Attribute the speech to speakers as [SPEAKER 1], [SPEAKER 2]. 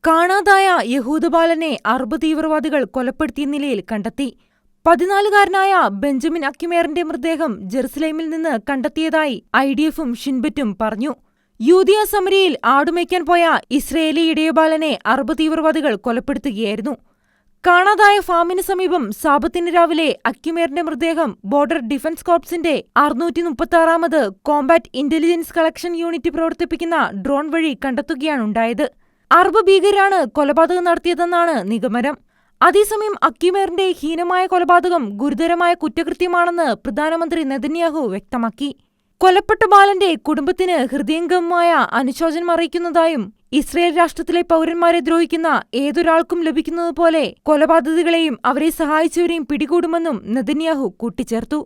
[SPEAKER 1] കാണാതായ യഹൂദബാലനെ അറബ് തീവ്രവാദികൾ കൊലപ്പെടുത്തിയ നിലയിൽ കണ്ടെത്തി. 14-കാരനായ ബെഞ്ചമിൻ അക്യുമേറിന്റെ മൃതദേഹം ജെറുസലേമിൽ നിന്ന് കണ്ടെത്തിയതായി IDF-ഉം ഷിൻബെറ്റും പറഞ്ഞു. യൂദയ സമരിയിൽ ആടുമേയ്ക്കാൻ പോയ ഇസ്രയേലി ഇടയബാലനെ അറബ് തീവ്രവാദികൾ കൊലപ്പെടുത്തുകയായിരുന്നു. കാണാതായ ഫാമിന് സമീപം സാബത്തിന് രാവിലെ അക്യുമേറിന്റെ മൃതദേഹം ബോർഡർ ഡിഫൻസ് കോർപ്സിന്റെ 636-ാമത് കോംബാറ്റ് ഇന്റലിജൻസ് കളക്ഷൻ യൂണിറ്റ് പ്രവർത്തിപ്പിക്കുന്ന ഡ്രോൺ വഴി കണ്ടെത്തുകയാണുണ്ടായത്. അറബ് ഭീകരരാണ് കൊലപാതകം നടത്തിയതെന്നാണ് നിഗമനം. അതേസമയം അക്യുമേറിന്റെ ഹീനമായ കൊലപാതകം ഗുരുതരമായ കുറ്റകൃത്യമാണെന്ന് പ്രധാനമന്ത്രി നെതന്യാഹു വ്യക്തമാക്കി. കൊല്ലപ്പെട്ട ബാലന്റെ കുടുംബത്തിന് ഹൃദയംഗമമായ അനുശോചനം അറിയിക്കുന്നതായും ഇസ്രയേൽ രാഷ്ട്രത്തിലെ പൗരന്മാരെ ദ്രോഹിക്കുന്ന ഏതൊരാൾക്കും ലഭിക്കുന്നതുപോലെ കൊലപാതകികളെയും അവരെ സഹായിച്ചവരെയും പിടികൂടുമെന്നും നെതന്യാഹു കൂട്ടിച്ചേർത്തു.